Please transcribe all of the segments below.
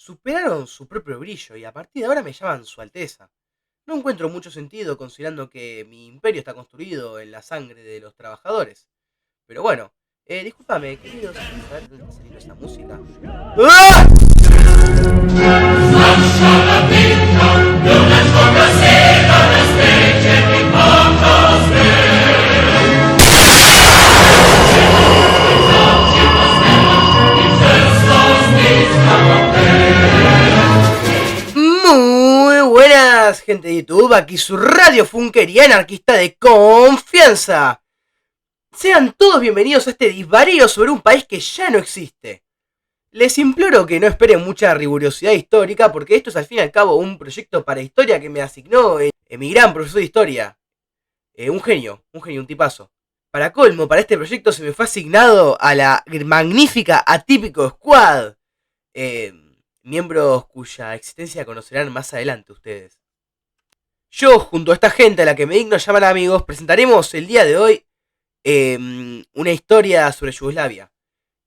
superaron su propio brillo y a partir de ahora me llaman Su Alteza. No encuentro mucho sentido considerando que mi imperio está construido en la sangre de los trabajadores. Pero bueno, discúlpame, querido, ¿se puede saber de dónde está saliendo esa música? ¡Ah! Muy buenas, gente de YouTube, aquí su radio Funker y anarquista de confianza. Sean todos bienvenidos a este disvarío sobre un país que ya no existe. Les imploro que no esperen mucha rigurosidad histórica porque esto es al fin y al cabo un proyecto para historia que me asignó mi gran profesor de historia. Un tipazo. Para colmo, para este proyecto se me fue asignado a la magnífica Atípico Squad. Eh, Miembros cuya existencia conocerán más adelante ustedes. Yo, junto a esta gente a la que me digno llamar amigos, presentaremos el día de hoy una historia sobre Yugoslavia.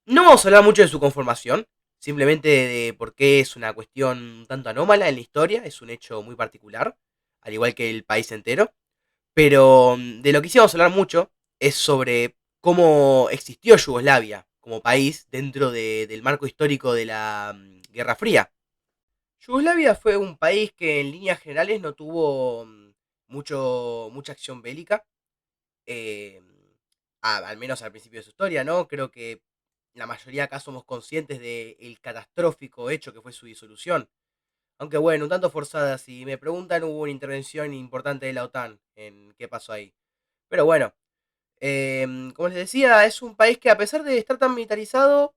No vamos a hablar mucho de su conformación, simplemente de por qué es una cuestión un tanto anómala en la historia, es un hecho muy particular, al igual que el país entero. Pero de lo que sí vamos a hablar mucho es sobre cómo existió Yugoslavia como país dentro del marco histórico de la Guerra Fría. Yugoslavia fue un país que en líneas generales no tuvo mucha acción bélica, eh, al menos al principio de su historia, ¿no? Creo que la mayoría acá somos conscientes del catastrófico hecho que fue su disolución. Aunque bueno, un tanto forzada, si me preguntan, hubo una intervención importante de la OTAN en qué pasó ahí. Pero bueno, como les decía, es un país que a pesar de estar tan militarizado,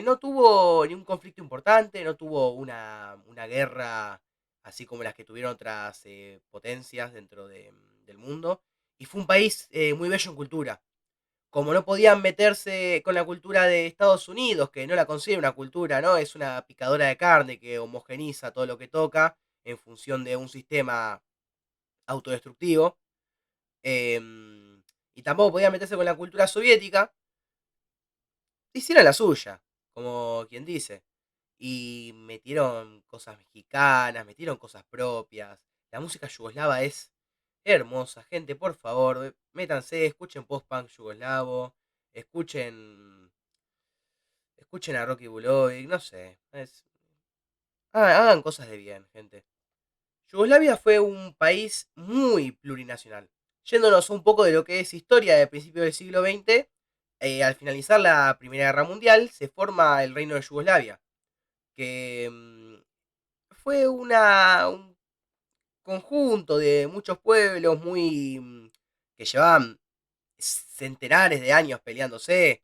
no tuvo ningún conflicto importante, no tuvo una guerra así como las que tuvieron otras potencias dentro del mundo. Y fue un país muy bello en cultura. Como no podían meterse con la cultura de Estados Unidos, que no la considera una cultura, ¿no? Es una picadora de carne que homogeniza todo lo que toca en función de un sistema autodestructivo. Y tampoco podían meterse con la cultura soviética, hicieron la suya, como quien dice. Y metieron cosas mexicanas, metieron cosas propias. La música yugoslava es hermosa, gente, por favor, métanse, escuchen post-punk yugoslavo, escuchen, escuchen a Rocky Bulovic, no sé, hagan cosas de bien, gente. Yugoslavia fue un país muy plurinacional. Yéndonos un poco de lo que es historia de principios del siglo XX, al finalizar la Primera Guerra Mundial se forma el Reino de Yugoslavia, que fue un conjunto de muchos pueblos que llevaban centenares de años peleándose.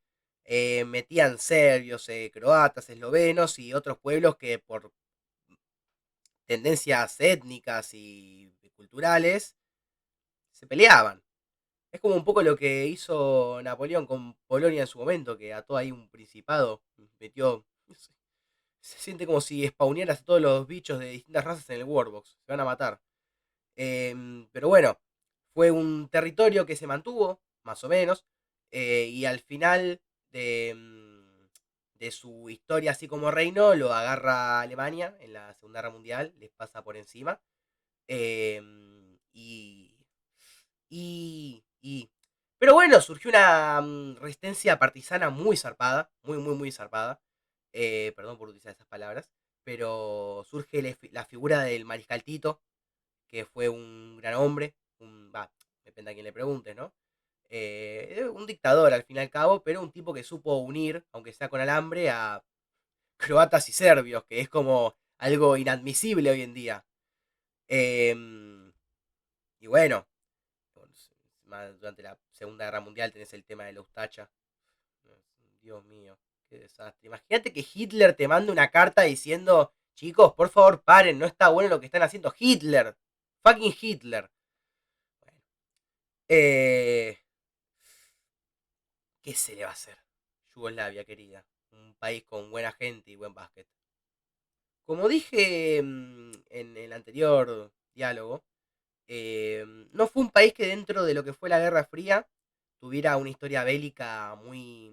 Metían serbios, croatas, eslovenos y otros pueblos que por tendencias étnicas y culturales se peleaban. Es como un poco lo que hizo Napoleón con Polonia en su momento, que ató ahí un principado, metió. Se siente como si spawnearas a todos los bichos de distintas razas en el Workbox. Se van a matar. Pero bueno, fue un territorio que se mantuvo, más o menos, y al final de su historia así como reino, lo agarra Alemania en la Segunda Guerra Mundial, les pasa por encima. Y, y. Pero bueno, surgió una resistencia partisana muy zarpada, muy zarpada. Perdón por utilizar esas palabras. Pero surge la figura del Mariscal Tito, que fue un gran hombre, depende a quién le pregunte, ¿no? Un dictador al fin y al cabo, pero un tipo que supo unir, aunque sea con alambre, a croatas y serbios, que es como algo inadmisible hoy en día. Em, y bueno, durante la Segunda Guerra Mundial tenés el tema de la Ustacha. Dios mío, qué desastre. Imagínate que Hitler te manda una carta diciendo, chicos, por favor paren, no está bueno lo que están haciendo. Hitler, fucking Hitler. Bueno, eh, ¿qué se le va a hacer? Yugoslavia, querida. Un país con buena gente y buen básquet. Como dije en el anterior diálogo, no fue un país que dentro de lo que fue la Guerra Fría tuviera una historia bélica muy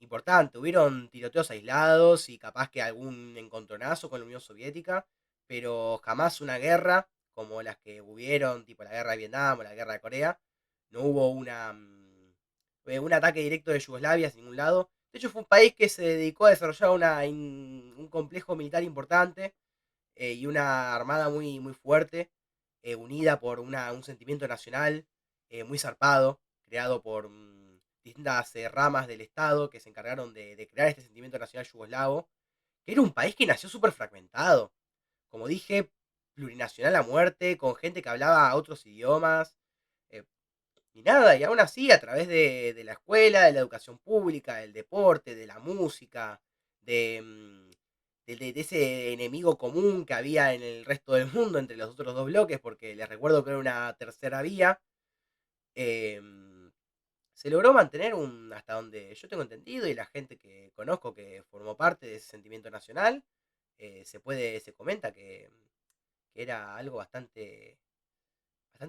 importante. Hubieron tiroteos aislados y capaz que algún encontronazo con la Unión Soviética, pero jamás una guerra como las que hubieron, tipo la guerra de Vietnam o la guerra de Corea. No hubo un ataque directo de Yugoslavia hacia ningún lado. De hecho, fue un país que se dedicó a desarrollar un complejo militar importante y una armada muy fuerte, unida por un sentimiento nacional muy zarpado, creado por distintas ramas del Estado que se encargaron de crear este sentimiento nacional yugoslavo, que era un país que nació súper fragmentado, como dije, plurinacional a muerte, con gente que hablaba otros idiomas, eh, y nada, y aún así, a través de la escuela, de la educación pública, del deporte, de la música, de, de ese enemigo común que había en el resto del mundo entre los otros dos bloques, porque les recuerdo que era una tercera vía, eh, se logró mantener hasta donde yo tengo entendido y la gente que conozco que formó parte de ese sentimiento nacional, se comenta que era algo bastante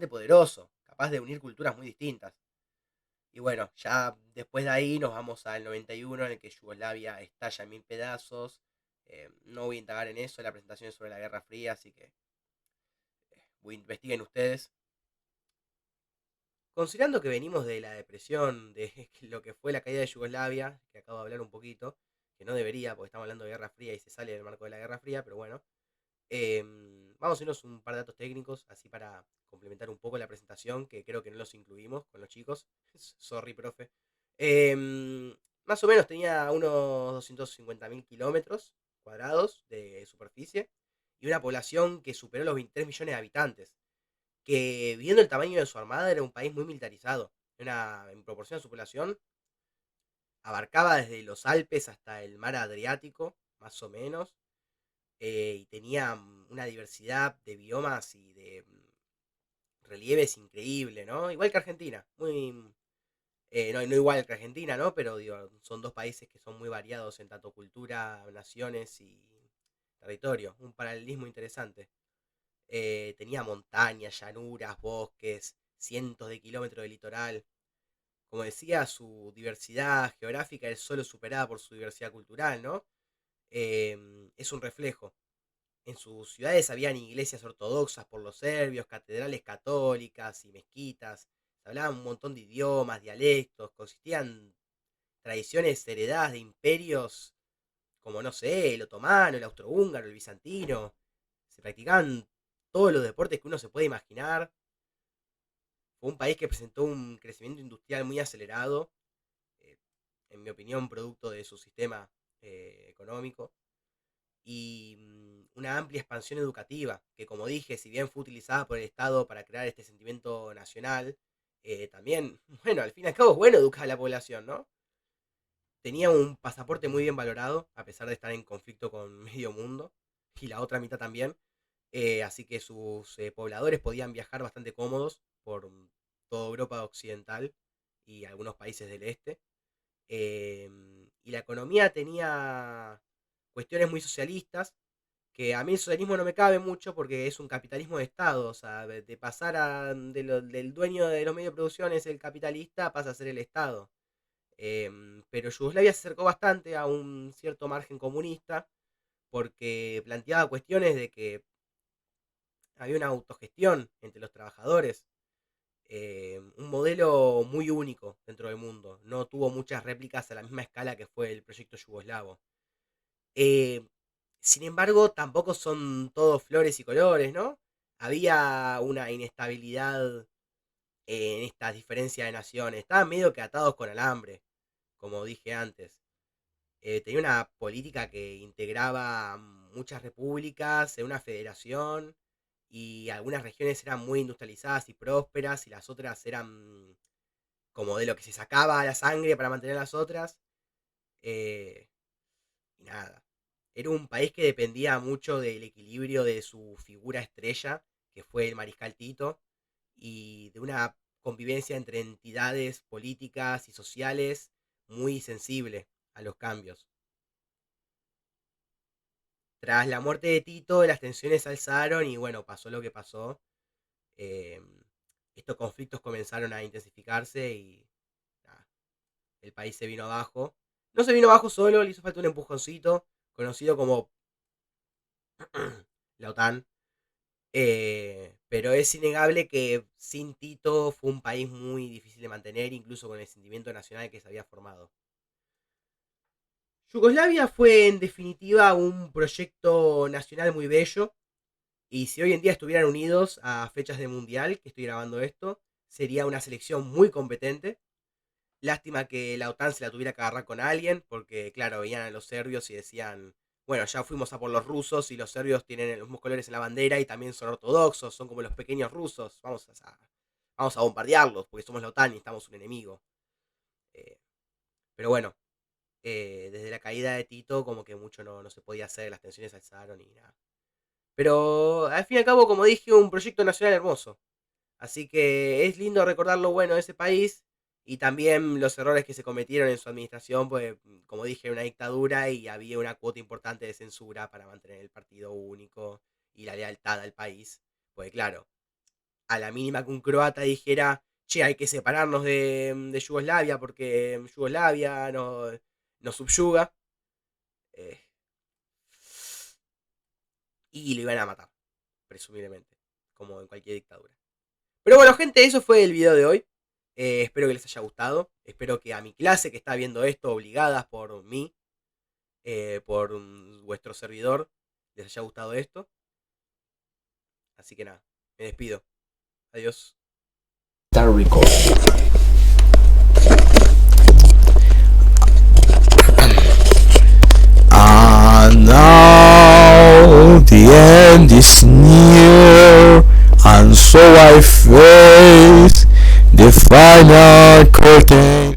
poderoso, capaz de unir culturas muy distintas. Y bueno, ya después de ahí nos vamos al 91 en el que Yugoslavia estalla en mil pedazos. No voy a indagar en eso, la presentación es sobre la Guerra Fría, así que investiguen ustedes. Considerando que venimos de la depresión, de lo que fue la caída de Yugoslavia, que acabo de hablar un poquito, que no debería, porque estamos hablando de Guerra Fría y se sale del marco de la Guerra Fría, pero bueno. Vamos a irnos un par de datos técnicos, así para complementar un poco la presentación, que creo que no los incluimos con los chicos. Sorry, profe. Más o menos tenía unos 250.000 kilómetros cuadrados de superficie y una población que superó los 23 millones de habitantes, que viendo el tamaño de su armada era un país muy militarizado. En proporción a su población, abarcaba desde los Alpes hasta el mar Adriático, más o menos, y tenía una diversidad de biomas y de relieves increíble, ¿no? Igual que Argentina, no igual que Argentina, ¿no? Pero digo, son dos países que son muy variados en tanto cultura, naciones y territorio. Un paralelismo interesante. Tenía montañas, llanuras, bosques, cientos de kilómetros de litoral. Como decía, su diversidad geográfica es solo superada por su diversidad cultural, ¿no? Es un reflejo. En sus ciudades habían iglesias ortodoxas por los serbios, catedrales católicas y mezquitas. Se hablaban un montón de idiomas, dialectos, consistían tradiciones heredadas de imperios como, no sé, el otomano, el austrohúngaro, el bizantino. Se practicaban todos los deportes que uno se puede imaginar. Fue un país que presentó un crecimiento industrial muy acelerado, eh, en mi opinión, producto de su sistema económico y una amplia expansión educativa, que como dije, si bien fue utilizada por el Estado para crear este sentimiento nacional, también, bueno, al fin y al cabo es bueno educar a la población, ¿no? Tenía un pasaporte muy bien valorado, a pesar de estar en conflicto con medio mundo, y la otra mitad también, así que sus pobladores podían viajar bastante cómodos por toda Europa occidental y algunos países del este. Y la economía tenía cuestiones muy socialistas, que a mí el socialismo no me cabe mucho porque es un capitalismo de Estado, o sea, de pasar del dueño de los medios de producción es el capitalista, pasa a ser el Estado. Pero Yugoslavia se acercó bastante a un cierto margen comunista porque planteaba cuestiones de que había una autogestión entre los trabajadores, un modelo muy único dentro del mundo, no tuvo muchas réplicas a la misma escala que fue el proyecto yugoslavo. Eh, Sin embargo, tampoco son todos flores y colores, ¿no? Había una inestabilidad en estas diferencias de naciones. Estaban medio que atados con alambre, como dije antes. Tenía una política que integraba muchas repúblicas en una federación y algunas regiones eran muy industrializadas y prósperas y las otras eran como de lo que se sacaba la sangre para mantener las otras. Eh, y nada. Era un país que dependía mucho del equilibrio de su figura estrella, que fue el Mariscal Tito, y de una convivencia entre entidades políticas y sociales muy sensible a los cambios. Tras la muerte de Tito, las tensiones se alzaron y bueno, pasó lo que pasó. Eh, Estos conflictos comenzaron a intensificarse y nada, el país se vino abajo. No se vino abajo solo, le hizo falta un empujoncito, conocido como la OTAN. Pero es innegable que sin Tito fue un país muy difícil de mantener, incluso con el sentimiento nacional que se había formado. Yugoslavia fue en definitiva un proyecto nacional muy bello, y si hoy en día estuvieran unidos a fechas de mundial, que estoy grabando esto, sería una selección muy competente. Lástima que la OTAN se la tuviera que agarrar con alguien, porque claro, veían a los serbios y decían, bueno, ya fuimos a por los rusos y los serbios tienen los mismos colores en la bandera y también son ortodoxos, son como los pequeños rusos, vamos a bombardearlos porque somos la OTAN y estamos un enemigo. Eh, pero bueno, desde la caída de Tito como que mucho no se podía hacer, las tensiones se alzaron y nada. Pero al fin y al cabo, como dije, un proyecto nacional hermoso. Así que es lindo recordar lo bueno de ese país y también los errores que se cometieron en su administración, pues como dije, era una dictadura y había una cuota importante de censura para mantener el partido único y la lealtad al país. Pues claro, a la mínima que un croata dijera, che, hay que separarnos de Yugoslavia porque Yugoslavia nos subyuga, eh, y lo iban a matar, presumiblemente, como en cualquier dictadura. Pero bueno, gente, eso fue el video de hoy. Espero que les haya gustado. Espero que a mi clase que está viendo esto, obligadas por mí, por vuestro servidor, les haya gustado esto. Así que nada, me despido. Adiós. And now the end is near, and so I face the final curtain.